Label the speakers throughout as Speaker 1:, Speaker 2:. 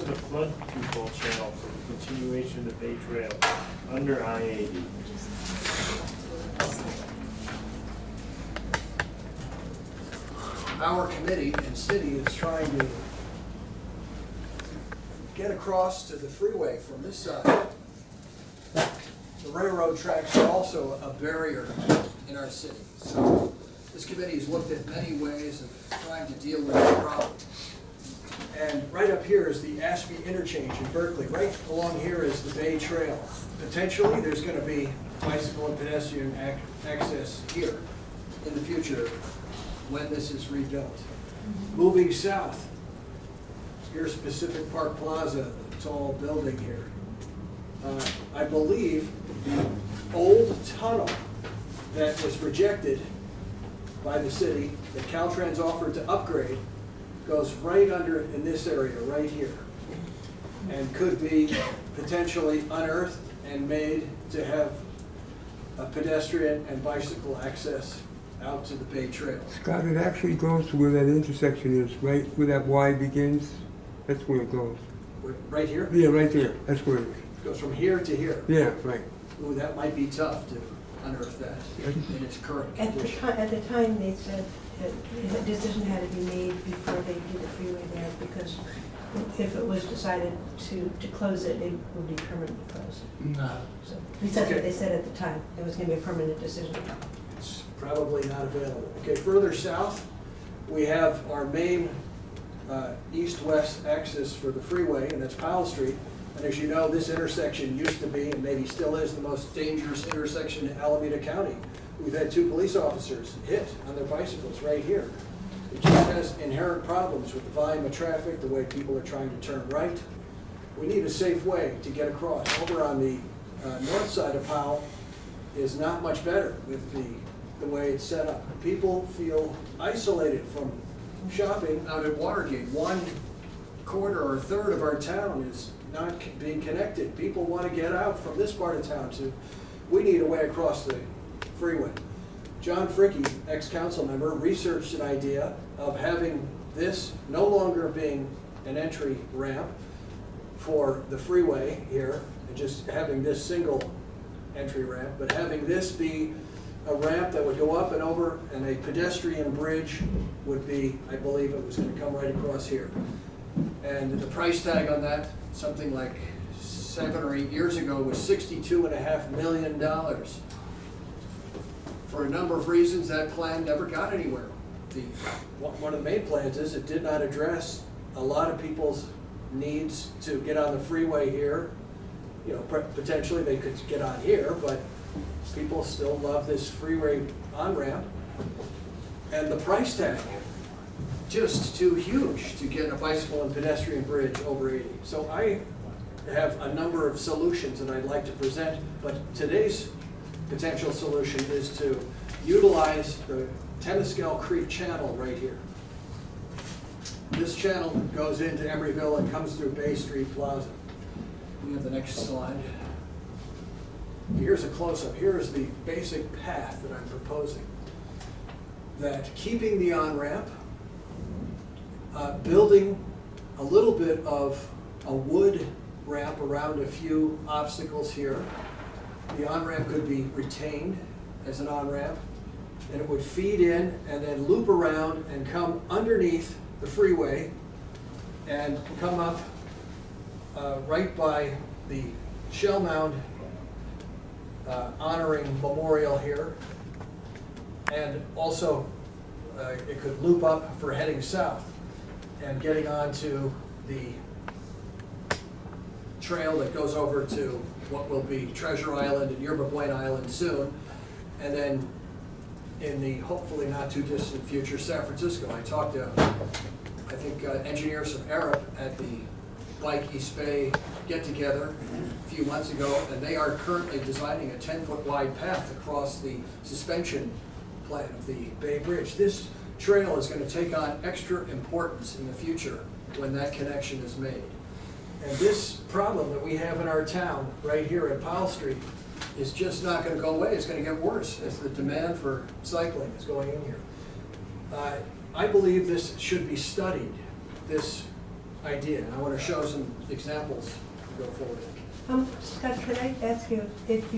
Speaker 1: to the flood control channel for the continuation of the Bay Trail under I-80.
Speaker 2: Our committee and city is trying to get across to the freeway from this side. The railroad tracks are also a barrier in our city. So this committee has looked at many ways of trying to deal with this problem. And right up here is the Ashby interchange in Berkeley. Right along here is the Bay Trail. Potentially, there's going to be bicycle and pedestrian access here in the future when this is rebuilt. Moving south, here's Pacific Park Plaza, the tall building here. I believe the old tunnel that was rejected by the city, that Caltrans offered to upgrade, goes right under in this area, right here, and could be potentially unearthed and made to have a pedestrian and bicycle access out to the Bay Trail.
Speaker 3: Scott, it actually goes to where that intersection is, right where that Y begins. That's where it goes.
Speaker 2: Right here?
Speaker 3: Yeah, right there. That's where it is.
Speaker 2: Goes from here to here.
Speaker 3: Yeah, right.
Speaker 2: Ooh, that might be tough to unearth that in its current condition.
Speaker 4: At the time, they said that a decision had to be made before they did the freeway there, because if it was decided to close it, it would be permanently closed. So that's what they said at the time. It was going to be a permanent decision.
Speaker 2: It's probably not available. Okay, further south, we have our main east-west axis for the freeway, and that's Powell Street. And as you know, this intersection used to be, and maybe still is, the most dangerous intersection in Alameda County. We've had 2 police officers hit on their bicycles right here. It just has inherent problems with the volume of traffic, the way people are trying to turn right. We need a safe way to get across. Over on the north side of Powell is not much better with the way it's set up. People feel isolated from shopping out at Watergate. 1/4 or 1/3 of our town is not being connected. People want to get out from this part of town to, we need a way across the freeway. John Fricke, ex-council member, researched an idea of having this no longer being an entry ramp for the freeway here, and just having this single entry ramp, but having this be a ramp that would go up and over, and a pedestrian bridge would be, I believe it was going to come right across here. And the price tag on that, something like 7 or 8 years ago, was $62.5 million. For a number of reasons, that plan never got anywhere. One of the main plans is it did not address a lot of people's needs to get on the freeway here. You know, potentially they could get on here, but people still love this freeway on-ramp. And the price tag, just too huge to get a bicycle and pedestrian bridge over 80. So I have a number of solutions that I'd like to present, but today's potential solution is to utilize the Temescal Creek channel right here. This channel goes into Emeryville and comes through Bay Street Plaza. We have the next slide. Here's a close-up. Here's the basic path that I'm proposing. That keeping the on-ramp, building a little bit of a wood ramp around a few obstacles here. The on-ramp could be retained as an on-ramp, and it would feed in and then loop around and come underneath the freeway and come up right by the Shell Mound honoring memorial here. And also it could loop up for heading south and getting onto the trail that goes over to what will be Treasure Island and Yerba Buena Island soon, and then in the hopefully not too distant future, San Francisco. I talked to, I think, engineers from Arup at the Bike East Bay get-together a few months ago, and they are currently designing a 10-foot wide path across the suspension plan of the Bay Bridge. This trail is going to take on extra importance in the future when that connection is made. And this problem that we have in our town right here at Powell Street is just not going to go away. It's going to get worse as the demand for cycling is going in here. I believe this should be studied, this idea, and I want to show some examples to go forward.
Speaker 4: Scott, could I ask you if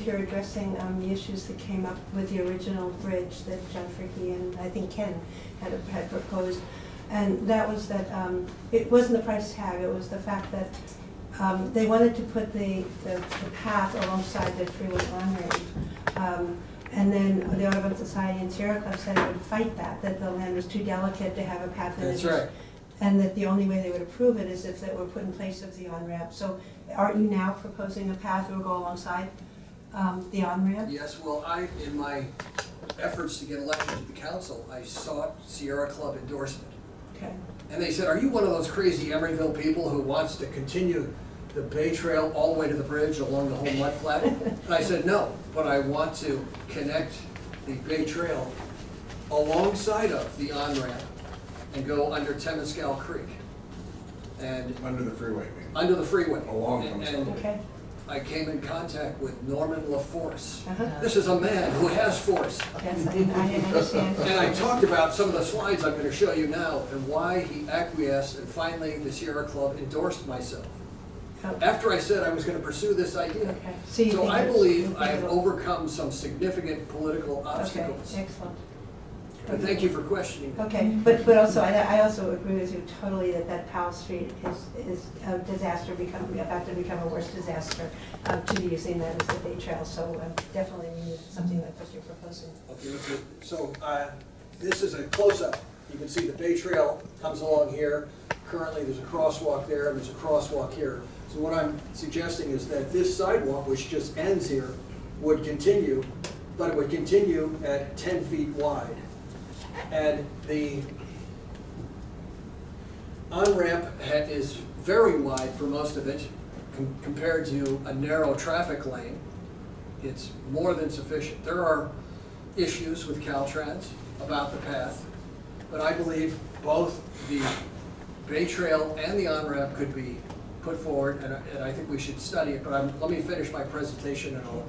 Speaker 4: you're addressing the issues that came up with the original bridge that John Fricke and I think Ken had proposed, and that was that it wasn't the price tag, it was the fact that they wanted to put the path alongside the freeway on-ramp. And then the Audubon Society and Sierra Club said it would fight that the land was too delicate to have a path in it.
Speaker 2: That's right.
Speaker 4: And that the only way they would approve it is if it were put in place of the on-ramp. So aren't you now proposing a path that will go alongside the on-ramp?
Speaker 2: Yes, well, in my efforts to get elected to the council, I sought Sierra Club endorsement.
Speaker 4: Okay.
Speaker 2: And they said, are you one of those crazy Emeryville people who wants to continue the Bay Trail all the way to the bridge along the whole mud flat? And I said, no, but I want to connect the Bay Trail alongside of the on-ramp and go under Temescal Creek. And
Speaker 5: Under the freeway, maybe.
Speaker 2: under the freeway.
Speaker 5: Along
Speaker 2: And-
Speaker 5: Temescal.
Speaker 2: and
Speaker 4: Okay.
Speaker 2: I came in contact with Norman LaForce.
Speaker 4: Uh-huh.
Speaker 2: This is a man who has force.
Speaker 4: Yes, I didn't understand.
Speaker 2: And I talked about some of the slides I'm going to show you now and why he acquiesced, and finally the Sierra Club endorsed myself.
Speaker 4: Oh,
Speaker 2: After I said I was going to pursue this idea.
Speaker 4: Okay. So you
Speaker 2: So
Speaker 4: think
Speaker 2: I
Speaker 4: it's-
Speaker 2: believe
Speaker 4: you think
Speaker 2: I have
Speaker 4: it'll-
Speaker 2: overcome some significant political
Speaker 4: Okay,
Speaker 2: obstacles.
Speaker 4: excellent.
Speaker 2: And thank you for questioning.
Speaker 4: Okay, but also, I also agree with you totally that Powell Street is a disaster, about to become a worse disaster to be using that as the Bay Trail. So definitely we need something like what you're proposing.
Speaker 2: Okay, let's see. So this is a close-up. You can see the Bay Trail comes along here. Currently, there's a crosswalk there, and there's a crosswalk here. So what I'm suggesting is that this sidewalk, which just ends here, would continue, but it would continue at 10 feet wide. And the on-ramp is very wide for most of it compared to a narrow traffic lane. It's more than sufficient. There are issues with Caltrans about the path, but I believe both the Bay Trail and the on-ramp could be put forward, and I think we should study it. But let me finish my presentation, and I'll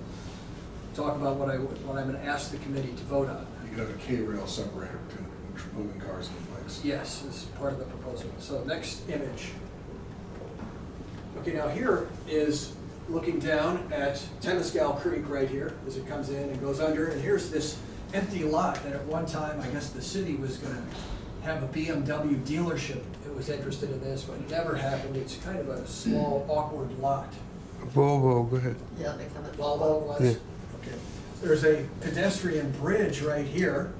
Speaker 2: talk about what I'm going to ask the committee to vote on.
Speaker 5: You could have a K-rail separator between moving cars and bikes.
Speaker 2: Yes, as part of the proposal. So next image. Okay, now here is looking down at Temescal Creek right here as it comes in and goes under. And here's this empty lot that at one time, I guess the city was going to have a BMW dealership that was interested in this, but it never happened. It's kind of a small, awkward lot.
Speaker 3: Volvo, go ahead.
Speaker 6: Yeah, they come at
Speaker 2: Volvo was?
Speaker 3: Yeah.
Speaker 2: Okay. There's a pedestrian bridge right here.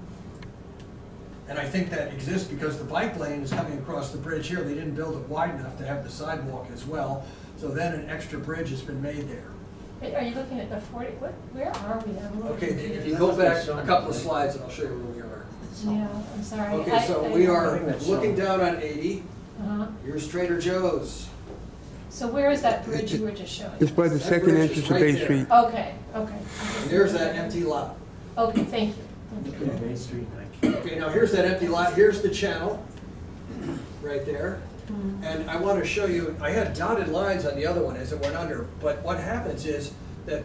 Speaker 2: And I think that exists because the bike lane is coming across the bridge here. They didn't build it wide enough to have the sidewalk as well. So then an extra bridge has been made there.
Speaker 7: Wait, are you looking at the 40, where are we? I'm looking.
Speaker 2: Okay, if you go back a couple of slides and I'll show you where we are.
Speaker 7: Yeah, I'm sorry.
Speaker 2: Okay, so we are
Speaker 1: that's
Speaker 2: looking
Speaker 1: shown.
Speaker 2: down on 80.
Speaker 7: Uh-huh.
Speaker 2: Here's Trader Joe's.
Speaker 7: So where is that bridge you were just showing?
Speaker 3: It's by the
Speaker 7: us?
Speaker 2: That
Speaker 3: second
Speaker 2: bridge is
Speaker 3: entrance to
Speaker 2: right
Speaker 3: Bay
Speaker 2: there.
Speaker 3: Street.
Speaker 7: Okay, okay.
Speaker 2: And there's that empty lot.
Speaker 7: Okay, thank you. Thank you.
Speaker 1: Main Street,
Speaker 2: Okay, now here's that empty lot. Here's the channel right there. And I want to show you, I had dotted lines on the other one as it went under, but what happens is that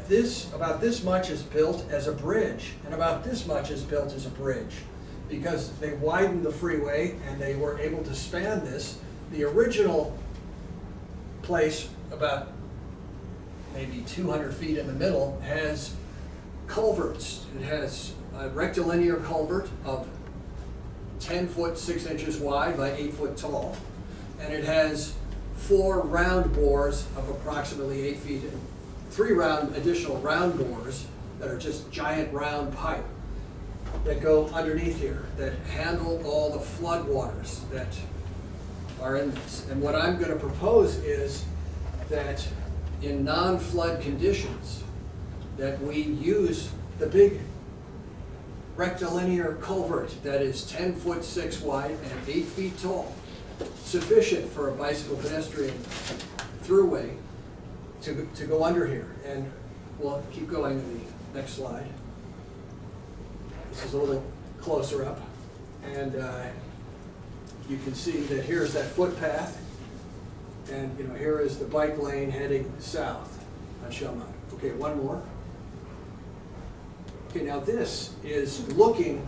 Speaker 2: about this much is built as a bridge, and about this much is built as a bridge. Because they widened the freeway and they were able to span this. The original place, about maybe 200 feet in the middle, has culverts. It has a rectilinear culvert of 10 foot 6 inches wide by 8 foot tall. And it has 4 round bores of approximately 8 feet, and 3 additional round bores that are just giant round pipe that go underneath here, that handle all the flood waters that are in this. And what I'm going to propose is that in non-flood conditions, that we use the big rectilinear culvert that is 10 foot 6 wide and 8 feet tall, sufficient for a bicycle pedestrian throughway to go under here. And we'll keep going to the next slide. This is a little closer up. And you can see that here's that footpath. And here is the bike lane heading south on Shelmont. Okay, one more. Okay, now this is looking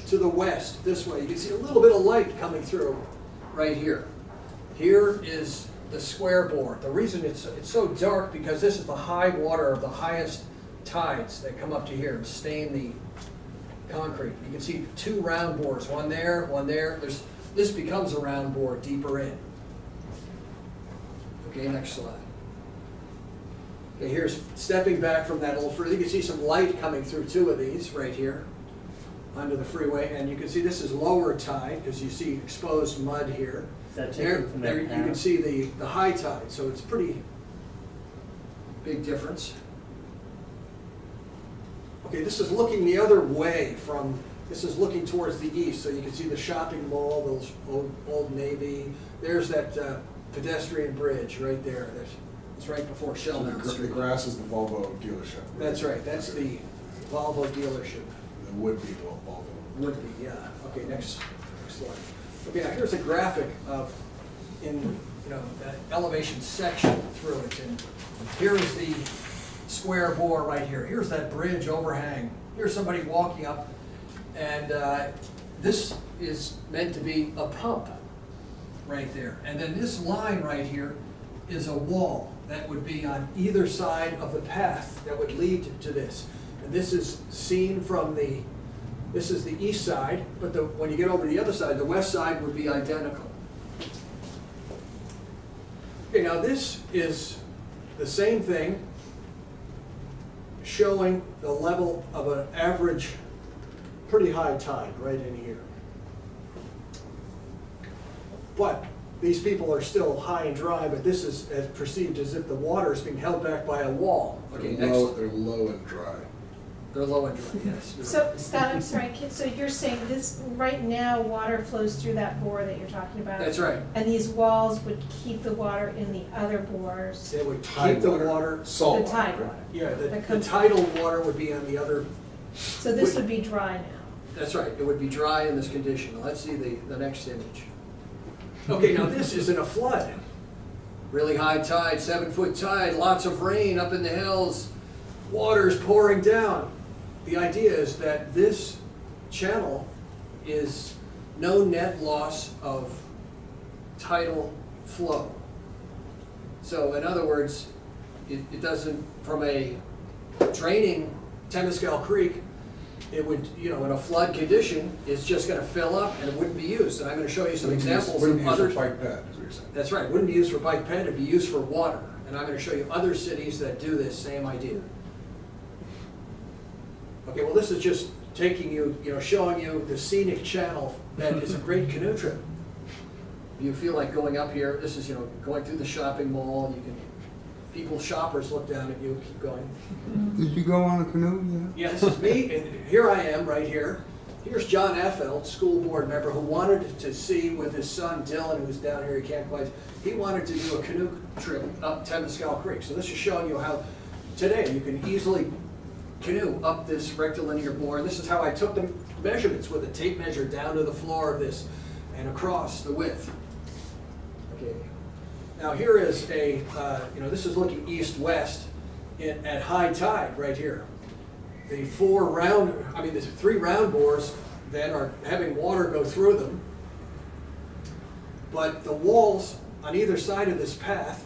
Speaker 2: to the west, this way. You can see a little bit of light coming through right here. Here is the square bore. The reason it's so dark because this is the high water of the highest tides that come up to here and stain the concrete. You can see two round bores, one there, one there. This becomes a round bore deeper in. Okay, next slide. Okay, here's stepping back from that little further. You can see some light coming through two of these right here under the freeway, and you can see this is lower tide because you see exposed mud here.
Speaker 1: Is that
Speaker 2: There,
Speaker 1: taken from
Speaker 2: there
Speaker 1: that
Speaker 2: you can
Speaker 1: panel?
Speaker 2: see the high tide, so it's pretty big difference. Okay, this is looking the other way from, this is looking towards the east, so you can see the shopping mall, those old Navy. There's that pedestrian bridge right there. It's right before
Speaker 5: So
Speaker 2: Shellmount
Speaker 5: the
Speaker 2: Street.
Speaker 5: grass is the Volvo dealership.
Speaker 2: That's right, that's the Volvo dealership.
Speaker 5: The would-be Volvo.
Speaker 2: Would be, yeah. Okay, next slide. Okay, now here's a graphic of, that elevation section through it. And here is the square bore right here. Here's that bridge overhang. Here's somebody walking up, and this is meant to be a pump right there. And then this line right here is a wall that would be on either side of the path that would lead to this. And this is seen from this is the east side, but when you get over to the other side, the west side would be identical. Okay, now this is the same thing showing the level of an average pretty high tide right in here. But these people are still high and dry, but this is perceived as if the water is being held back by a wall. Okay,
Speaker 5: They're
Speaker 2: next.
Speaker 5: they're low and dry.
Speaker 2: They're low and dry, yes.
Speaker 7: So, Scott, I'm sorry, so you're saying this, right now, water flows through that bore that you're talking about?
Speaker 2: That's right.
Speaker 7: And these walls would keep the water in the other bores?
Speaker 2: They would
Speaker 5: Tide
Speaker 2: keep the water.
Speaker 5: Salt
Speaker 7: The
Speaker 5: water.
Speaker 7: tide water?
Speaker 2: Yeah, the
Speaker 7: That comes-
Speaker 2: tidal water would be on the other.
Speaker 7: So this would be dry now?
Speaker 2: That's right, it would be dry in this condition. Let's see the next image. Okay, now this is in a flood. Really high tide, 7-foot tide, lots of rain up in the hills, water's pouring down. The idea is that this channel is no net loss of tidal flow. So in other words, it doesn't, from a draining Temescal Creek, it would, in a flood condition, it's just gonna fill up and it wouldn't be used. And I'm gonna show you some examples
Speaker 5: Wouldn't
Speaker 2: of
Speaker 5: be used
Speaker 2: others.
Speaker 5: for Bike-Ped, is what you're saying.
Speaker 2: That's right, wouldn't be used for Bike-Ped, it'd be used for water. And I'm gonna show you other cities that do this same idea. Okay, well, this is just taking you, showing you the scenic channel that is a great canoe trip. If you feel like going up here, this is, going through the shopping mall, shoppers look down at you, keep going.
Speaker 3: Did you go on a canoe?
Speaker 2: Yeah, this is me, and here I am, right here. Here's John Effeld, school board member, who wanted to see with his son Dylan, who's down here, he can't quite, he wanted to do a canoe trip up Temescal Creek. So this is showing you how today you can easily canoe up this rectilinear bore. And this is how I took the measurements with a tape measure down to the floor of this and across the width. Okay. Now here is this is looking east-west at high tide right here. The three round bores then are having water go through them. But the walls on either side of this path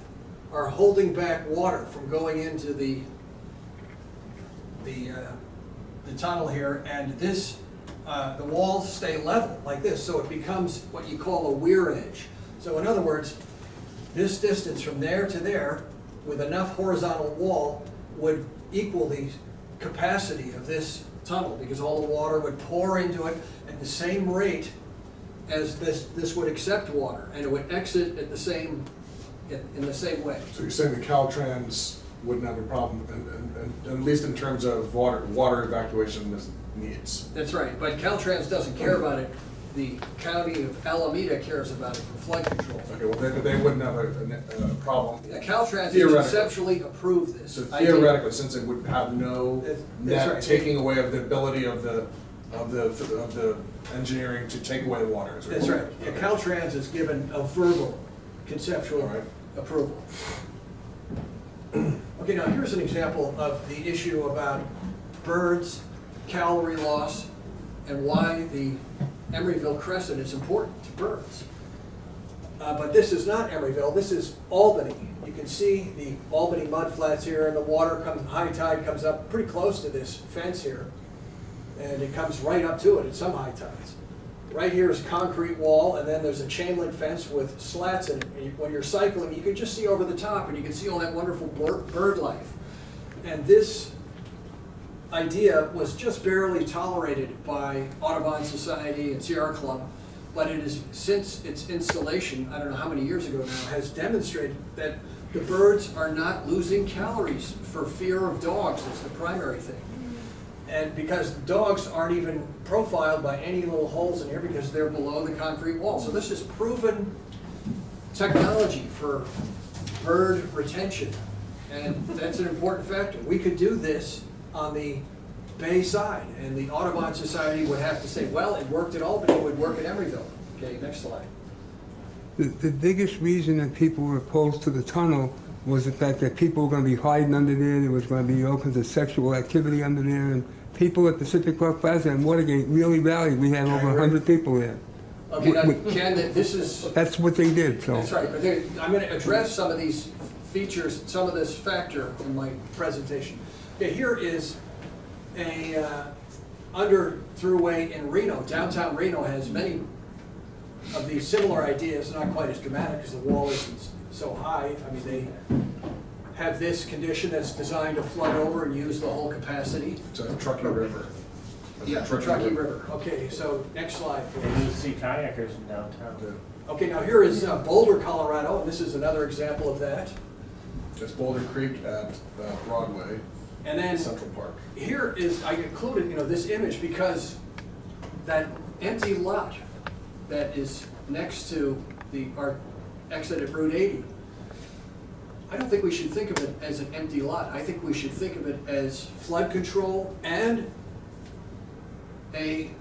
Speaker 2: are holding back water from going into the tunnel here, and the walls stay level like this, so it becomes what you call a weir edge. So in other words, this distance from there to there, with enough horizontal wall, would equal the capacity of this tunnel, because all the water would pour into it at the same rate as this would accept water, and it would exit at in the same way.
Speaker 5: So you're saying the Caltrans wouldn't have a problem, and at least in terms of water evacuation needs.
Speaker 2: That's right, but Caltrans doesn't care about it. The county of Alameda cares about it for flood control.
Speaker 5: Okay, well, they wouldn't have a problem.
Speaker 2: Caltrans
Speaker 5: Theoretically.
Speaker 2: conceptually approved this.
Speaker 5: So theoretically, since it would have no
Speaker 2: That's
Speaker 5: net
Speaker 2: right.
Speaker 5: taking away of the ability of the engineering to take away the water. is what
Speaker 2: That's
Speaker 5: you're
Speaker 2: right.
Speaker 5: saying.
Speaker 2: Yeah, Caltrans is given a verbal conceptual
Speaker 5: All right.
Speaker 2: approval. Okay, now here's an example of the issue about birds, calorie loss, and why the Emeryville crescent is important to birds. But this is not Emeryville, this is Albany. You can see the Albany mud flats here, and the water comes, high tide comes up pretty close to this fence here. And it comes right up to it at some high tides. Right here is concrete wall, and then there's a chain link fence with slats in it. And when you're cycling, you can just see over the top, and you can see all that wonderful bird life. And this idea was just barely tolerated by Audubon Society and Sierra Club, but it is, since its installation, I don't know how many years ago now, has demonstrated that the birds are not losing calories for fear of dogs. That's the primary thing. And because the dogs aren't even profiled by any little holes in here because they're below the concrete wall. So this is proven technology for bird retention. And that's an important factor. We could do this on the Bay side, and the Audubon Society would have to say, well, it worked at Albany, it would work at Emeryville. Okay, next slide.
Speaker 3: The biggest reason that people were opposed to the tunnel was the fact that people were going to be hiding under there was going to be all kinds of sexual activity under there, and people at Pacific Park Plaza and Watergate really rallied. We had over 100 people there.
Speaker 2: Okay, now, Ken, this is...
Speaker 3: That's what they did, so.
Speaker 2: That's right, but I'm going to address some of these features, some of this factor in my presentation. Okay, here is a under throughway in Reno. Downtown Reno has many of these similar ideas, not quite as dramatic because the wall isn't so high. I mean, they have this condition that's designed to flood over and use the whole capacity.
Speaker 5: It's a Truckee River.
Speaker 2: Yeah, the Truckee River. Okay, so next slide,
Speaker 1: And you
Speaker 2: please.
Speaker 1: see kayakers in downtown.
Speaker 5: Yeah.
Speaker 2: Okay, now here is Boulder, Colorado, and this is another example of that.
Speaker 5: It's Boulder Creek at Broadway,
Speaker 2: And then
Speaker 5: Central Park.
Speaker 2: here is, I included, this image because that empty lot that is next to our exit at Route 80, I don't think we should think of it as an empty lot. I think we should think of it as flood control and a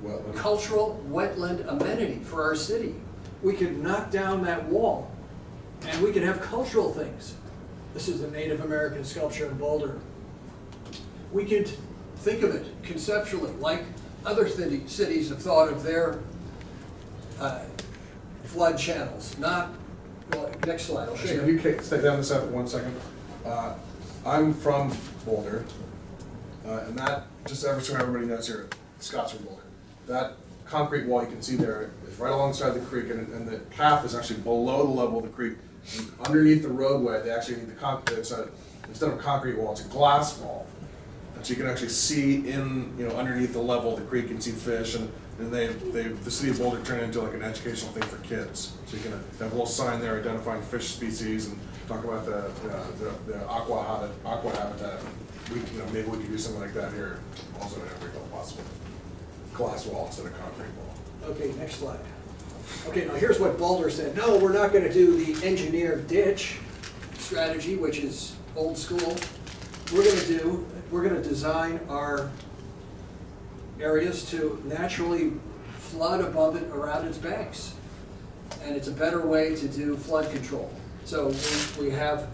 Speaker 5: Wetland.
Speaker 2: cultural wetland amenity for our city. We could knock down that wall and we could have cultural things. This is a Native American sculpture in Boulder. We could think of it conceptually like other cities have thought of their flood channels, not, well, next slide, I'll show
Speaker 5: Actually,
Speaker 2: you.
Speaker 5: can you stay down this for 1 second? I'm from Boulder, and that, just so everybody knows here, Scottsville, Boulder. That concrete wall you can see there is right alongside the creek, and the path is actually below the level of the creek. And underneath the roadway, they actually need the concrete, instead of a concrete wall, it's a glass wall. And so you can actually see in, underneath the level of the creek and see fish, and the city of Boulder turned it into like an educational thing for kids. So you can have a little sign there identifying fish species and talk about the aqua habitat. Maybe we could do something like that here, also in Emeryville, possibly. Glass wall instead of concrete wall.
Speaker 2: Okay, next slide. Okay, now here's what Boulder said. No, we're not gonna do the engineered ditch strategy, which is old school. We're gonna design our areas to naturally flood above it around its banks. And it's a better way to do flood control. So we have,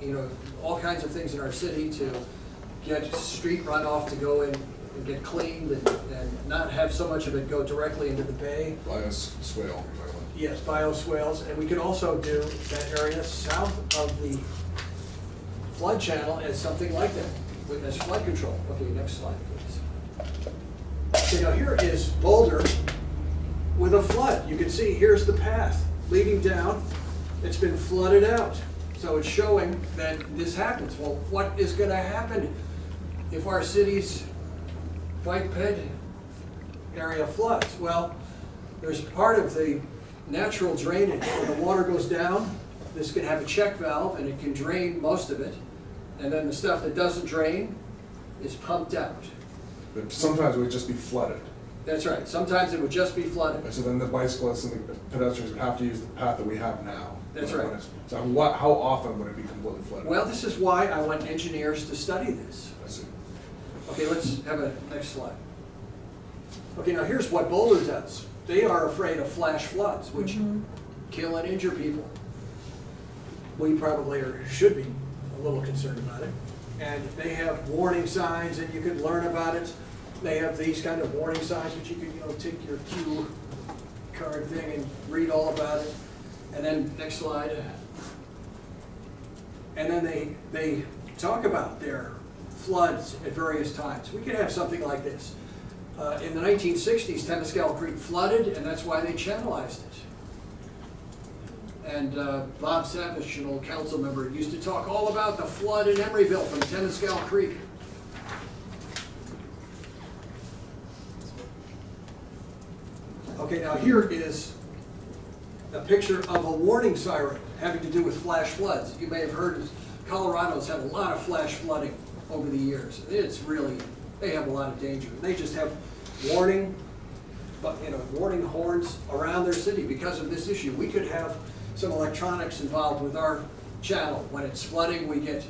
Speaker 2: all kinds of things in our city to get street runoff to go in and get cleaned and not have so much of it go directly into the bay.
Speaker 5: Bioswale.
Speaker 2: Yes, bioswales, and we can also do that area south of the flood channel as something like that, as flood control. Okay, next slide, please. Okay, now here is Boulder with a flood. You can see here's the path leading down. It's been flooded out. So it's showing that this happens. Well, what is going to happen if our city's Bike-Ped area floods? Well, there's part of the natural drainage. When the water goes down, this can have a check valve and it can drain most of it. And then the stuff that doesn't drain is pumped out.
Speaker 5: But sometimes it would just be flooded.
Speaker 2: That's right. Sometimes it would just be flooded.
Speaker 5: And so then the bicyclists and the pedestrians would have to use the path that we have now.
Speaker 2: That's right.
Speaker 5: So how often would it be completely flooded?
Speaker 2: Well, this is why I want engineers to study this.
Speaker 5: I see.
Speaker 2: Okay, let's have a next slide. Okay, now here's what Boulder does. They are afraid of flash floods, which kill and injure people. We probably should be a little concerned about it. And they have warning signs, and you can learn about it. They have these kind of warning signs, which you can, take your cue card thing and read all about it. And then, next slide. And then they talk about their floods at various times. We could have something like this. In the 1960s, Temescal Creek flooded, and that's why they channelized it. And Bob Savage, an old council member, used to talk all about the flood in Emeryville from Temescal Creek. Okay, now here is a picture of a warning siren having to do with flash floods. You may have heard Colorado's had a lot of flash flooding over the years. It's really, they have a lot of danger. They just have warning, warning horns around their city because of this issue. We could have some electronics involved with our channel. When it's flooding, we get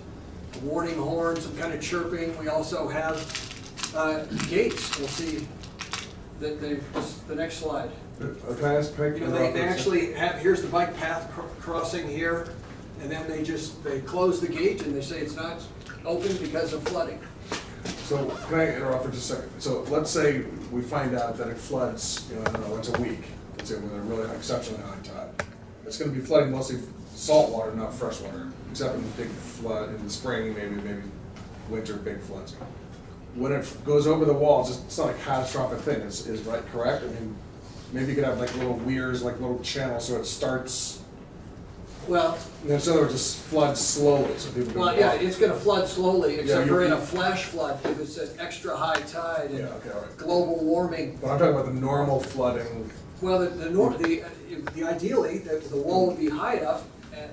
Speaker 2: warning horns, some kind of chirping. We also have gates. We'll see the next slide.
Speaker 5: Can I ask,
Speaker 2: You know, they actually have, here's the bike path crossing here, and then they close the gate and they say it's not open because of flooding.
Speaker 5: So can I interrupt for just a second? So let's say we find out that it floods, I don't know, once a week. Let's say with a really exceptionally high tide. It's going to be flooding mostly salt water, not fresh water, except in the big flood in the spring, maybe winter big floods. When it goes over the walls, it's not a catastrophic thing. Is right correct? I mean, maybe you could have like little weirs, like little channels, so it starts.
Speaker 2: Well,
Speaker 5: In other words, just floods slowly, so people can
Speaker 2: well, yeah,
Speaker 5: walk.
Speaker 2: it's gonna flood slowly, except for in a
Speaker 5: you-
Speaker 2: flash flood, if it's an extra high tide
Speaker 5: Yeah,
Speaker 2: and
Speaker 5: okay, all right.
Speaker 2: global warming.
Speaker 5: But I'm talking about the normal flooding.
Speaker 2: Well, the ideally, the wall would be high enough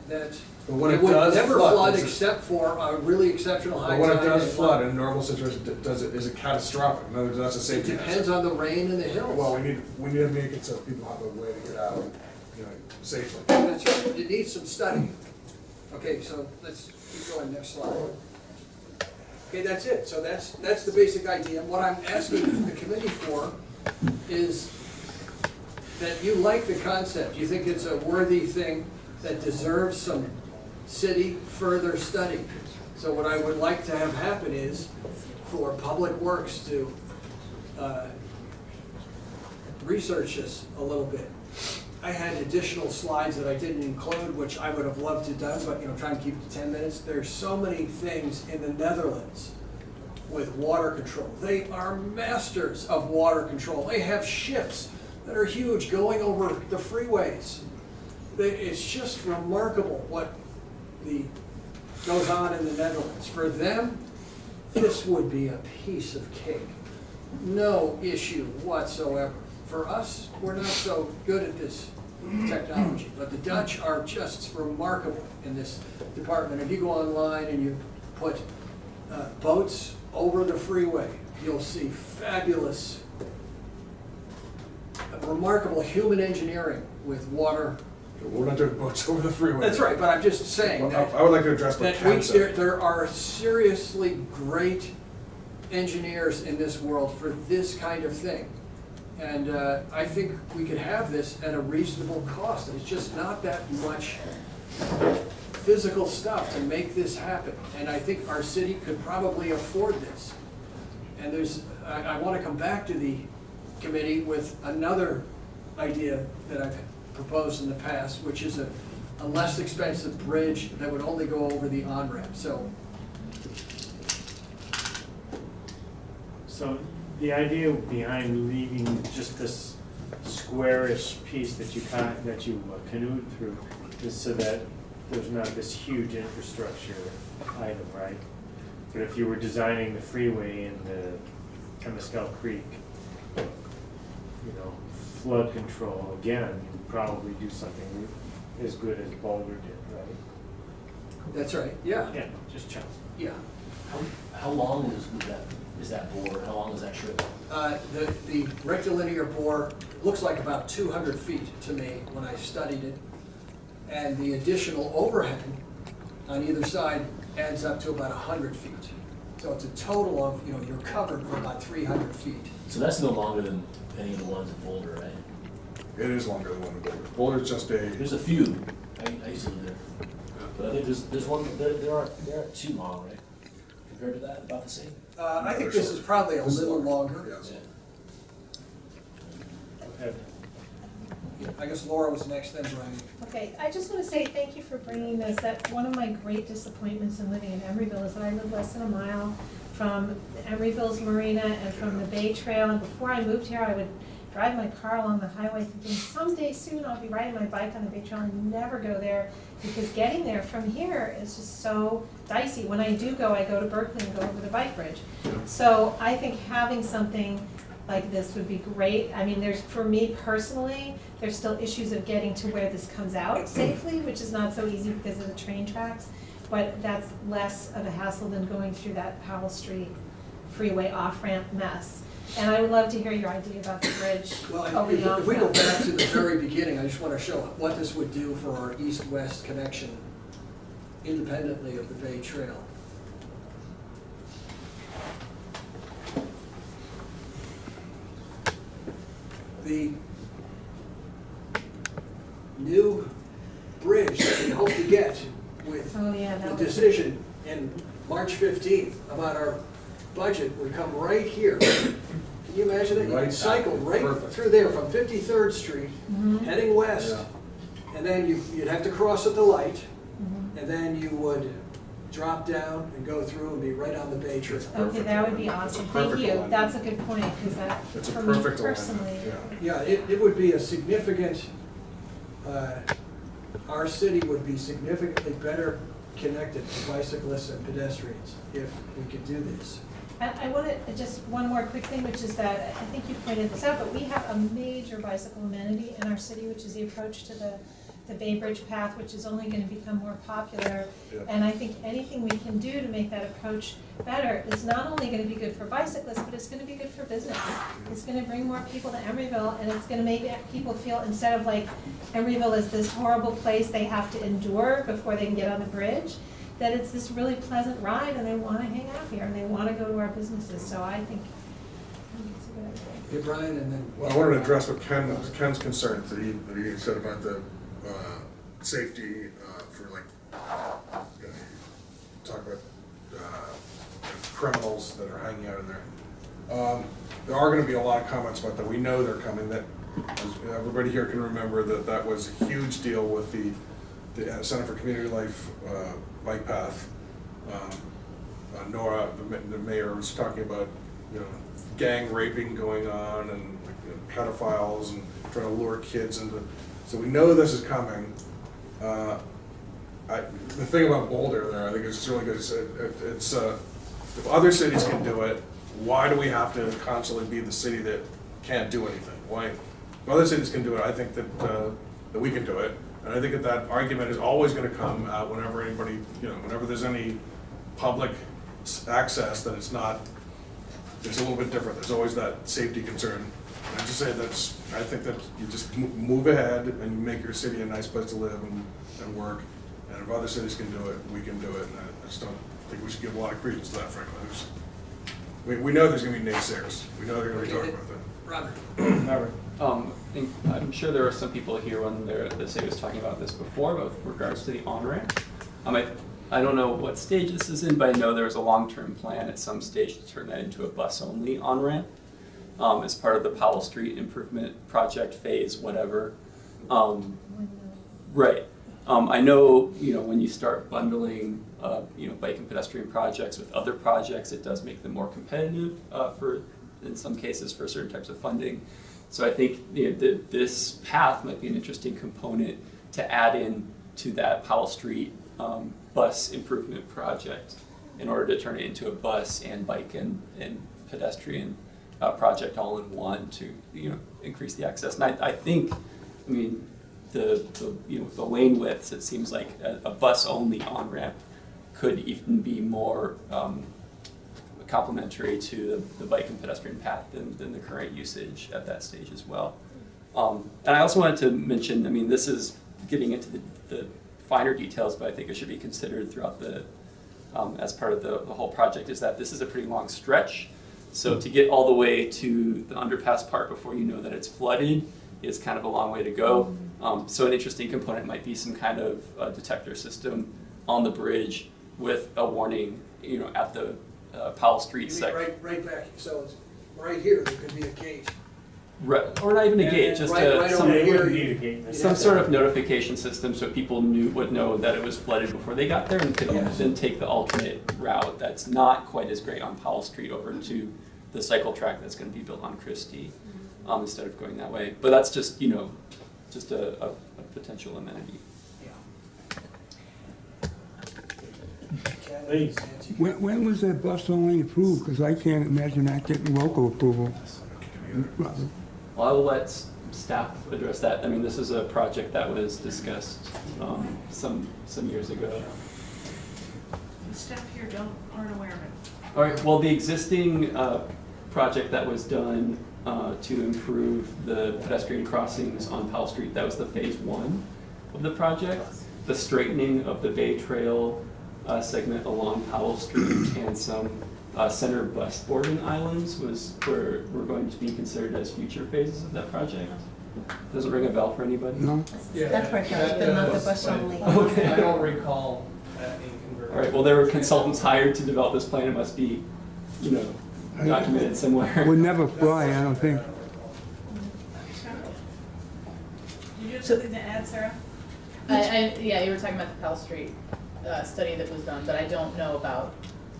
Speaker 2: that
Speaker 5: But when
Speaker 2: it
Speaker 5: it
Speaker 2: would
Speaker 5: does
Speaker 2: never
Speaker 5: flood,
Speaker 2: flood
Speaker 5: does it-
Speaker 2: except for a really exceptional high
Speaker 5: But
Speaker 2: tide.
Speaker 5: when it does
Speaker 2: and
Speaker 5: flood in a normal situation, is it catastrophic? In other words, that's a
Speaker 2: It
Speaker 5: safety
Speaker 2: depends
Speaker 5: hazard.
Speaker 2: on the rain and the hills.
Speaker 5: Well, we need to make it so people have a way to get out, safely.
Speaker 2: That's right, it needs some study. Okay, so let's keep going, next slide. Okay, that's it, so that's the basic idea. What I'm asking the committee for is that you like the concept, you think it's a worthy thing that deserves some city further study. So what I would like to have happen is for Public Works to research this a little bit. I had additional slides that I didn't include, which I would have loved to done, but trying to keep it to 10 minutes. There's so many things in the Netherlands with water control. They are masters of water control. They have ships that are huge going over the freeways. It's just remarkable what goes on in the Netherlands. For them, this would be a piece of cake. No issue whatsoever. For us, we're not so good at this technology, but the Dutch are just remarkable in this department. If you go online and you put boats over the freeway, you'll see fabulous, remarkable human engineering with water.
Speaker 5: We're not doing boats over the freeway.
Speaker 2: That's right, but I'm just saying that
Speaker 5: I would like to address what Ken said.
Speaker 2: there are seriously great engineers in this world for this kind of thing. And I think we could have this at a reasonable cost. It's just not that much physical stuff to make this happen. And I think our city could probably afford this. And I want to come back to the committee with another idea that I've proposed in the past, which is a less expensive bridge that would only go over the on-ramp.
Speaker 1: So the idea behind leaving just this squarish piece that you canoed through is so that there's not this huge infrastructure item, right? But if you were designing the freeway in the Temescal Creek, flood control, again, you'd probably do something as good as Boulder did, right?
Speaker 2: That's right, yeah,
Speaker 1: Yeah, just chunk.
Speaker 2: yeah.
Speaker 6: How long is that bore? How long is that trip?
Speaker 2: The rectilinear bore looks like about 200 feet to me when I studied it. And the additional overhang on either side adds up to about 100 feet. So it's a total of, you're covered for about 300 feet.
Speaker 6: So that's no longer than any of the ones in Boulder, right?
Speaker 5: It is longer than one in Boulder. Boulder's just a.
Speaker 6: There's a few. I used to live there. But I think there's one, there aren't too long, right? Compared to that, about the same?
Speaker 2: I think this is probably a
Speaker 5: This is
Speaker 2: little
Speaker 5: longer,
Speaker 2: longer.
Speaker 5: yes.
Speaker 6: Yeah.
Speaker 1: Okay.
Speaker 2: I guess Laura was next, then Brian.
Speaker 7: Okay, I just want to say thank you for bringing this. That one of my great disappointments in living in Emeryville is that I live less than a mile from Emeryville's marina and from the Bay Trail. And before I moved here, I would drive my car along the highway thinking someday soon I'll be riding my bike on the Bay Trail and never go there because getting there from here is just so dicey. When I do go, I go to Berkeley and go over the bike bridge. So I think having something like this would be great. I mean, for me personally, there's still issues of getting to where this comes out safely, which is not so easy because of the train tracks, but that's less of a hassle than going through that Powell Street freeway off-ramp mess. And I would love to hear your idea about the bridge
Speaker 2: Well,
Speaker 7: over the
Speaker 2: if we go
Speaker 7: off-ramp.
Speaker 2: back to the very beginning, I just want to show what this would do for our east-west connection independently of the Bay Trail. The new bridge that we hope to get with
Speaker 7: Oh, yeah, that
Speaker 2: the
Speaker 7: would-
Speaker 2: decision in March 15th about our budget would come right here. Can you imagine it? You
Speaker 5: Right
Speaker 2: could cycle right
Speaker 5: Perfect.
Speaker 2: through there from 53rd Street,
Speaker 7: Mhm.
Speaker 2: heading west,
Speaker 5: Yeah.
Speaker 2: and then you'd have to cross at the light,
Speaker 7: Mhm.
Speaker 2: and then you would drop down and go through and be right on the Bay Trail.
Speaker 7: Okay, that would be awesome.
Speaker 5: It's a
Speaker 7: Thank
Speaker 5: perfect
Speaker 7: you.
Speaker 5: alignment.
Speaker 7: That's a good point, because that,
Speaker 5: It's a
Speaker 7: for me
Speaker 5: perfect alignment,
Speaker 7: personally.
Speaker 5: yeah.
Speaker 2: Yeah, it would be a significant, our city would be significantly better connected to bicyclists and pedestrians if we could do this.
Speaker 7: I want to, just one more quick thing, which is that, I think you pointed this out, but we have a major bicycle amenity in our city, which is the approach to the Bay Bridge path, which is only going to become more popular.
Speaker 5: Yeah.
Speaker 7: And I think anything we can do to make that approach better is not only going to be good for bicyclists, but it's going to be good for business. It's going to bring more people to Emeryville, and it's going to make people feel, instead of like Emeryville is this horrible place they have to endure before they can get on the bridge, that it's this really pleasant ride and they want to hang out here and they want to go to our businesses. So I think it's a good idea.
Speaker 2: Okay, Brian, and then.
Speaker 5: Well, I wanted to address what Ken's concerns that he said about the safety for like, talk about criminals that are hanging out in there. There are going to be a lot of comments about that. We know they're coming. That as everybody here can remember that was a huge deal with the Center for Community Life bike path. Nora, the mayor, was talking about gang raping going on and pedophiles and trying to lure kids into. So we know this is coming. The thing about Boulder there, I think it's really good. It's if other cities can do it, why do we have to constantly be the city that can't do anything? Why? If other cities can do it, I think that we can do it. And I think that argument is always going to come out whenever anybody, whenever there's any public access, that it's a little bit different. There's always that safety concern. And I just say I think that you just move ahead and you make your city a nice place to live and work. And if other cities can do it, we can do it. And I just don't think we should give a lot of credence to that, frankly. We know there's going to be naysayers. We know they're going to be talking about that.
Speaker 2: Robert.
Speaker 8: I'm sure there are some people here when the city was talking about this before, but with regards to the on-ramp. I don't know what stage this is in, but I know there was a long-term plan at some stage to turn that into a bus-only on-ramp as part of the Powell Street Improvement Project phase, whatever. Right. I know, when you start bundling, bike and pedestrian projects with other projects, it does make them more competitive in some cases, for certain types of funding. So I think this path might be an interesting component to add in to that Powell Street bus improvement project in order to turn it into a bus and bike and pedestrian project all in one to increase the access. And I think, the lane widths, it seems like a bus only on ramp could even be more complementary to the bike and pedestrian path than the current usage at that stage as well. And I also wanted to mention, this is getting into the finer details, but I think it should be considered throughout as part of the whole project, is that this is a pretty long stretch. So to get all the way to the underpass part before you know that it's flooded is kind of a long way to go. So an interesting component might be some kind of detector system on the bridge with a warning, at the Powell Street
Speaker 2: You mean
Speaker 8: section.
Speaker 2: right back, so it's right here, there could be a gate
Speaker 8: Or not even a
Speaker 2: And
Speaker 8: gate, just
Speaker 2: right
Speaker 8: a,
Speaker 2: over
Speaker 8: some,
Speaker 1: It
Speaker 2: here,
Speaker 1: wouldn't need a gate.
Speaker 8: some sort of notification system so people would know that it was flooded before they got there and could
Speaker 2: Yes.
Speaker 8: then take the alternate route that's not quite as great on Powell Street over to the cycle track that's gonna be built on Christie, instead of going that way. But that's just, just a potential amenity.
Speaker 1: Please.
Speaker 3: When was that bus only approved? Because I can't imagine that getting local approval.
Speaker 8: Well, I will let staff address that. I mean, this is a project that was discussed some years ago.
Speaker 9: The staff here aren't aware of it.
Speaker 8: All right, well, the existing project that was done to improve the pedestrian crossings on Powell Street, that was the phase 1 of the project. The straightening of the Bay Trail segment along Powell Street and some center bus boarding islands were going to be considered as future phases of that project. Does it ring a bell for anybody?
Speaker 3: No?
Speaker 4: That's where it goes, but not the bus only.
Speaker 8: Okay.
Speaker 10: I don't recall that being converted.
Speaker 8: All right, well, there were consultants hired to develop this plan. It must be, documented somewhere.
Speaker 3: Would never fly, I don't think.
Speaker 9: Did you have something to add, Sarah?
Speaker 11: Yeah, you were talking about the Powell Street study that was done, but I don't know about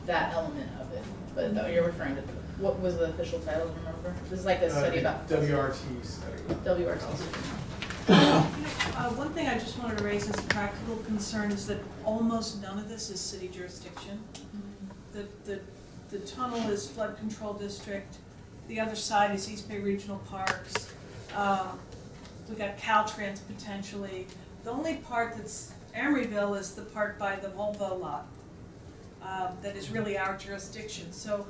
Speaker 11: that element of it. But no, you're referring to, what was the official title, do you remember? This is like a study about
Speaker 10: WRT study.
Speaker 11: WRT.
Speaker 9: One thing I just wanted to raise as a practical concern is that almost none of this is city jurisdiction. The tunnel is flood control district, the other side is East Bay Regional Parks. We got Caltrans potentially. The only part that's Emeryville is the part by the Volvo lot. That is really our jurisdiction. So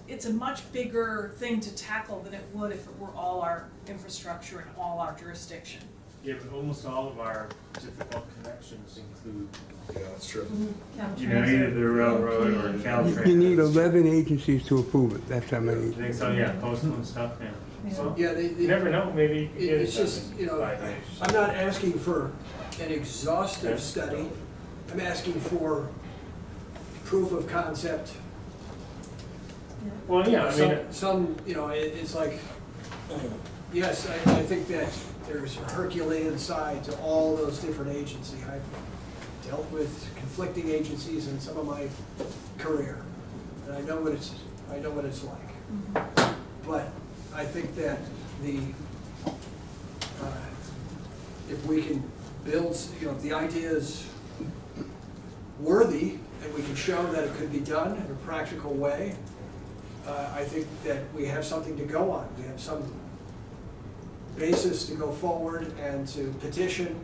Speaker 9: it's a much bigger thing to tackle than it would if it were all our infrastructure and all our jurisdiction.
Speaker 1: Yeah, but almost all of our difficult connections include,
Speaker 5: Yeah, that's true.
Speaker 1: either the railroad or Caltrans.
Speaker 3: You need 11 agencies to approve it, that's how
Speaker 1: I
Speaker 3: many.
Speaker 1: think so, yeah, postal and stuff now. So,
Speaker 2: Yeah,
Speaker 1: you never know, maybe you could get it
Speaker 2: it's just,
Speaker 1: done in 5 years.
Speaker 2: I'm not asking for an exhaustive study. I'm asking for proof of concept.
Speaker 1: Well, yeah, I mean,
Speaker 2: Some, it's like, yes, I think that there's a Herculean side to all those different agencies. I've dealt with conflicting agencies in some of my career, and I know what it's like. But I think that if we can build, if the idea is worthy and we can show that it could be done in a practical way, I think that we have something to go on. We have some basis to go forward and to petition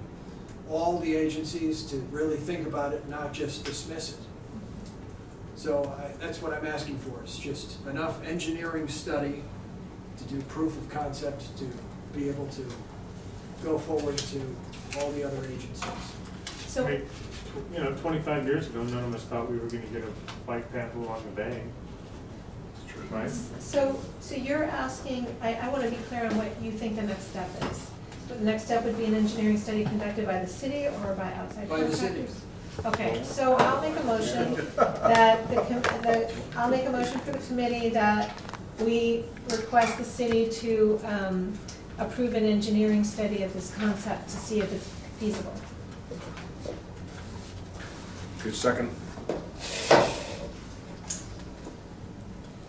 Speaker 2: all the agencies to really think about it, not just dismiss it. So that's what I'm asking for, is just enough engineering study to do proof of concept, to be able to go forward to all the other agencies.
Speaker 1: I mean, 25 years ago, none of us thought we were gonna get a bike path along the bay. Right?
Speaker 7: So you're asking, I want to be clear on what you think the next step is. So the next step would be an engineering study conducted by the city or by outside
Speaker 2: By the
Speaker 7: contractors?
Speaker 2: city.
Speaker 7: Okay, so I'll make a motion that I'll make a motion for the committee that we request the city to approve an engineering study of this concept to see if it's feasible.
Speaker 5: Okay, second.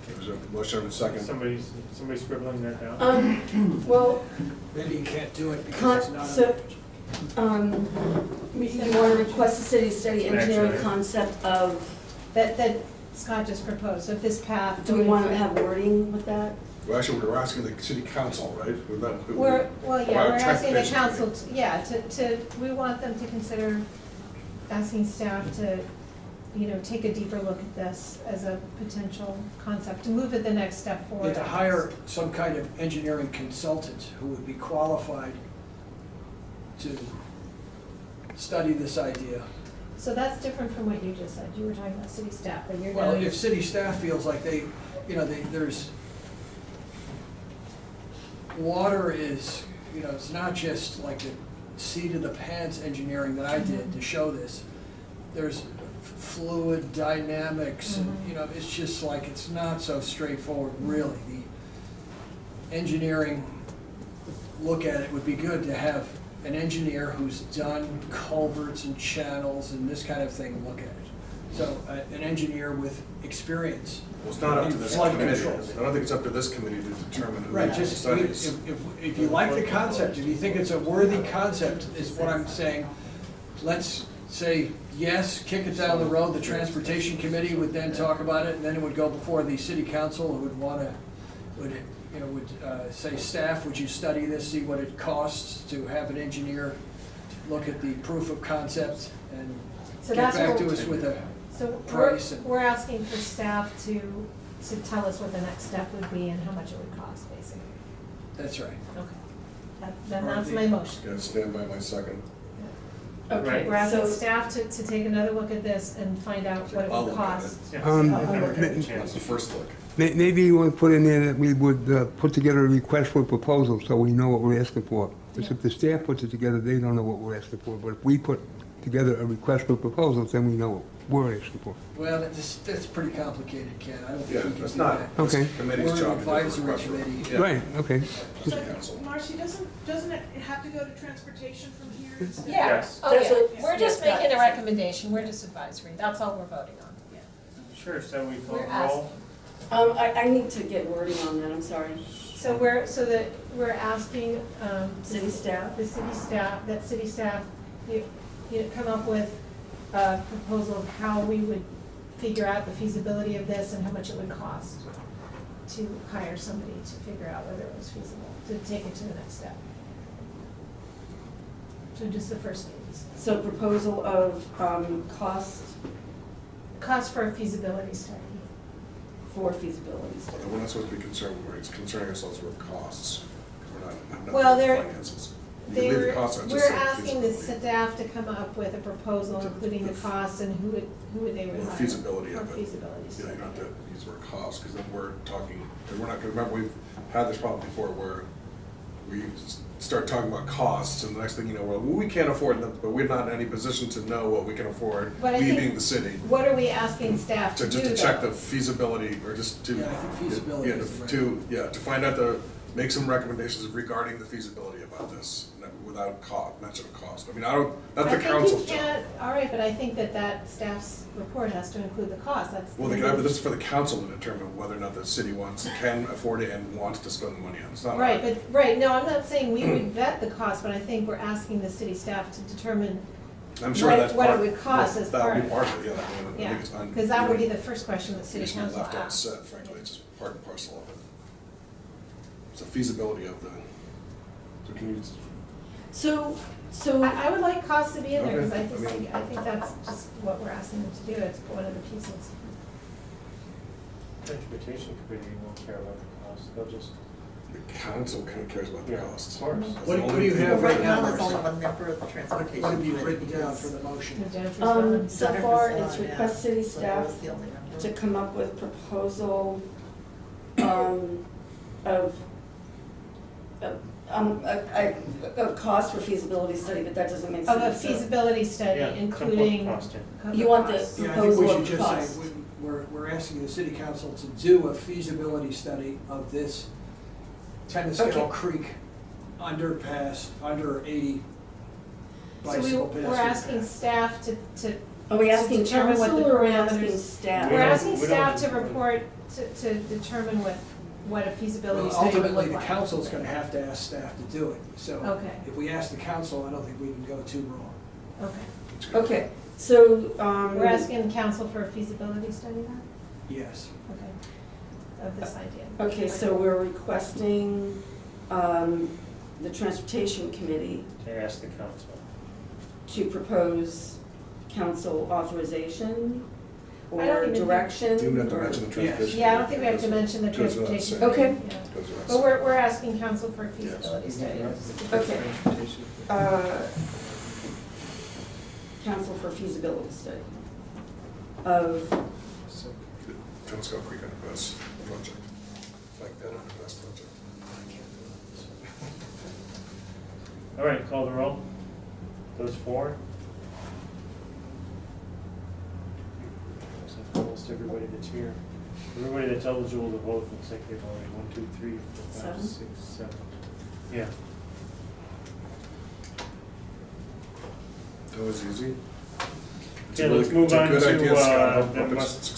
Speaker 5: There's a motion and a second.
Speaker 1: Somebody scribbling that down?
Speaker 12: Well,
Speaker 2: Maybe you can't do it because it's not.
Speaker 12: you want to request the city study engineering
Speaker 1: Actually.
Speaker 12: concept of,
Speaker 7: That Scott just proposed, so this path.
Speaker 12: do we want to have wording with that?
Speaker 5: Well, actually, we're asking the city council, right?
Speaker 7: We're
Speaker 5: About
Speaker 7: asking the
Speaker 5: transportation.
Speaker 7: council, we want them to consider asking staff to, take a deeper look at this as a potential concept, to move it the next step forward.
Speaker 2: And to hire some kind of engineering consultant who would be qualified to study this idea.
Speaker 7: So that's different from what you just said, you were talking about city staff, but you're
Speaker 2: Well,
Speaker 7: going.
Speaker 2: if city staff feels like there's, water is, it's not just like the seat of the pants engineering that I did to show this. There's fluid dynamics, and, it's just like, it's not so straightforward, really. engineering look at it, would be good to have an engineer who's done culverts and channels and this kind of thing look at it. So an engineer with experience.
Speaker 5: Well, it's not up to this
Speaker 2: Flood
Speaker 5: committee.
Speaker 2: control.
Speaker 5: I don't think it's up to this committee to determine who
Speaker 2: Right,
Speaker 5: makes the
Speaker 2: just,
Speaker 5: studies.
Speaker 2: if you like the concept, if you think it's a worthy concept, is what I'm saying, let's say yes, kick it down the road, the transportation committee would then talk about it, and then it would go before the city council, who would wanna, would say, staff, would you study this, see what it costs to have an engineer look at the proof of concept, and
Speaker 7: So
Speaker 2: get
Speaker 7: that's
Speaker 2: back
Speaker 7: what-
Speaker 2: to us with a
Speaker 7: So
Speaker 2: price and-
Speaker 7: we're asking for staff to tell us what the next step would be and how much it would cost, basically.
Speaker 2: that's right.
Speaker 7: Okay. Then that's my motion.
Speaker 5: Gotta stand by my second.
Speaker 12: Okay,
Speaker 7: We're asking
Speaker 12: so,
Speaker 7: staff to take another look at this and find out what it
Speaker 5: I'll
Speaker 7: would
Speaker 5: look at
Speaker 7: cost.
Speaker 1: Yeah.
Speaker 7: Never
Speaker 1: get a
Speaker 5: That's
Speaker 1: chance.
Speaker 5: the first look.
Speaker 3: Maybe you want to put in there that we would put together a request for a proposal so we know what we're asking for. Because if the staff puts it together, they don't know what we're asking for. But if we put together a request for proposals, then we know what we're asking for.
Speaker 2: Well, that's pretty complicated, Ken, I don't think
Speaker 5: Yeah,
Speaker 2: we can do
Speaker 5: that's
Speaker 2: that.
Speaker 5: not
Speaker 3: Okay.
Speaker 5: this committee's
Speaker 2: We're an
Speaker 5: job to do a
Speaker 2: advisory
Speaker 5: request for.
Speaker 2: committee.
Speaker 5: Yeah.
Speaker 3: Right, okay.
Speaker 5: City council.
Speaker 9: Marcy, doesn't it have to go to transportation from here instead?
Speaker 7: Yeah,
Speaker 1: Yes.
Speaker 7: oh
Speaker 12: That's
Speaker 7: yeah,
Speaker 12: what-
Speaker 7: we're just
Speaker 12: yes,
Speaker 7: making a
Speaker 12: that-
Speaker 7: recommendation, we're just advisory, that's all we're voting on.
Speaker 1: Sure, so we call
Speaker 7: We're
Speaker 1: roll.
Speaker 7: asking.
Speaker 12: I need to get wording on that, I'm sorry.
Speaker 7: So we're asking,
Speaker 12: City staff?
Speaker 7: the city staff, you come up with a proposal of how we would figure out the feasibility of this and how much it would cost to hire somebody to figure out whether it was feasible, to take it to the next step. So just the first phase.
Speaker 12: So proposal of cost
Speaker 7: Cost for a feasibility study.
Speaker 12: for feasibility study.
Speaker 5: But we're not supposed to be concerned, we're concerning ourselves with costs. We're not, have nothing
Speaker 7: Well,
Speaker 5: to do with
Speaker 7: they're-
Speaker 5: finances. You can leave the costs out, just
Speaker 7: We're
Speaker 5: say
Speaker 7: asking the
Speaker 5: feasibility.
Speaker 7: staff to come up with a proposal, including the costs and who would they would
Speaker 5: Or
Speaker 7: hire.
Speaker 5: feasibility
Speaker 7: For
Speaker 5: of it.
Speaker 7: feasibility
Speaker 5: You know,
Speaker 7: study.
Speaker 5: you don't have to use the word cost, because then we're talking, and we're not, because remember, we've had this problem before where we start talking about costs, and the next thing you know, well, we can't afford them, but we're not in any position to know what we can afford,
Speaker 7: But I
Speaker 5: we
Speaker 7: think-
Speaker 5: being the city,
Speaker 7: What are we asking staff to do
Speaker 5: to just to check
Speaker 7: though?
Speaker 5: the feasibility, or just to.
Speaker 2: Yeah, I think feasibility
Speaker 5: yeah,
Speaker 2: is the right-
Speaker 5: to find out make some recommendations regarding the feasibility about this, without mention of cost. I mean, that's the council's
Speaker 7: I think you
Speaker 5: job.
Speaker 7: can't, all right, but I think that staff's report has to include the cost, that's.
Speaker 5: Well, but this is for the council to determine whether or not the city can afford it and wants to spend the money on it. It's not.
Speaker 7: Right, no, I'm not saying we would vet the cost, but I think we're asking the city staff to determine
Speaker 5: I'm sure
Speaker 7: what-
Speaker 5: that's
Speaker 7: what it
Speaker 5: part.
Speaker 7: would cost as
Speaker 5: That would be
Speaker 7: part
Speaker 5: part of it, yeah. I mean, I
Speaker 7: Yeah,
Speaker 5: think it's
Speaker 7: because that would be the first question that
Speaker 5: It
Speaker 7: city
Speaker 5: needs to be
Speaker 7: council
Speaker 5: left
Speaker 7: asks.
Speaker 5: unsaid, frankly, it's just part and parcel of it. It's the feasibility of the, so can you,
Speaker 12: So,
Speaker 7: I would like costs to be in there, because
Speaker 5: Okay,
Speaker 7: I think that's just what we're asking them to do, it's one of the pieces.
Speaker 1: Transportation committee won't care about the cost, they'll just.
Speaker 5: the council kind of cares about the
Speaker 1: Yeah,
Speaker 5: costs.
Speaker 1: of course.
Speaker 5: That's
Speaker 2: What
Speaker 5: the
Speaker 2: do
Speaker 5: only
Speaker 2: you
Speaker 5: people
Speaker 2: have
Speaker 5: that-
Speaker 2: right now,
Speaker 13: there's only
Speaker 2: Marcy?
Speaker 13: one member of the transportation.
Speaker 2: What have you
Speaker 13: committee
Speaker 2: written down
Speaker 13: because
Speaker 2: for the motion?
Speaker 7: Jennifer's fine.
Speaker 12: so
Speaker 13: Jennifer's
Speaker 12: far
Speaker 13: gone,
Speaker 12: it's
Speaker 13: yeah.
Speaker 12: request city
Speaker 13: So
Speaker 12: staff
Speaker 13: was the only member.
Speaker 12: to come up with proposal of cost for feasibility study, but that doesn't make sense.
Speaker 7: Of a
Speaker 12: So
Speaker 7: feasibility study,
Speaker 1: Yeah,
Speaker 7: including.
Speaker 1: cost in.
Speaker 12: You want the
Speaker 7: costs.
Speaker 2: Yeah, I think we
Speaker 12: proposal
Speaker 2: should
Speaker 12: of
Speaker 2: just
Speaker 12: cost.
Speaker 2: say, we're asking the city council to do a feasibility study of this Temescal
Speaker 12: Okay.
Speaker 2: Creek underpass, under 80
Speaker 7: So
Speaker 2: bicycle
Speaker 7: we're
Speaker 2: pedestrian
Speaker 7: asking
Speaker 2: path.
Speaker 7: staff to,
Speaker 12: Are we
Speaker 7: to
Speaker 12: asking
Speaker 7: determine what the
Speaker 12: council or are we asking
Speaker 7: parameters-
Speaker 12: staff?
Speaker 1: We
Speaker 7: we're
Speaker 1: don't-
Speaker 7: asking
Speaker 1: we
Speaker 7: staff
Speaker 1: don't-
Speaker 7: to report, to determine what a feasibility
Speaker 2: Well,
Speaker 7: study would
Speaker 2: ultimately,
Speaker 7: look
Speaker 2: the
Speaker 7: like.
Speaker 2: council's gonna have to ask staff to do it, so
Speaker 7: Okay.
Speaker 2: if we ask the council, I don't think we can go too wrong.
Speaker 7: Okay,
Speaker 12: Okay, so,
Speaker 7: we're asking council for a feasibility study then?
Speaker 2: Yes.
Speaker 7: Okay, of this idea.
Speaker 12: okay, so we're requesting, the transportation committee
Speaker 1: To ask the council.
Speaker 12: to propose council authorization
Speaker 7: I don't
Speaker 12: or
Speaker 7: even think-
Speaker 12: direction?
Speaker 5: You don't have to
Speaker 12: or-
Speaker 5: mention the transportation.
Speaker 7: Yeah, I don't think we have to mention the
Speaker 5: Goes without
Speaker 7: transportation.
Speaker 5: saying.
Speaker 12: Okay.
Speaker 7: Yeah.
Speaker 5: Goes without
Speaker 7: But
Speaker 5: saying.
Speaker 7: we're asking council for a feasibility study.
Speaker 12: Okay. Council for feasibility study of,
Speaker 5: Temescal Creek Underpass project, Bike-Ped Underpass project.
Speaker 1: All right, call the roll. Those four? Almost everybody that's here. Everybody that's eligible to vote looks like they've already 1, 2, 3, 4, 5, 6, 7. Yeah.
Speaker 5: That was easy. It's a
Speaker 1: Yeah,
Speaker 5: really-
Speaker 1: let's move
Speaker 5: it's a
Speaker 1: on
Speaker 5: good
Speaker 1: to,
Speaker 5: idea, Scott. I hope
Speaker 1: the
Speaker 5: it's
Speaker 1: must-
Speaker 5: successful.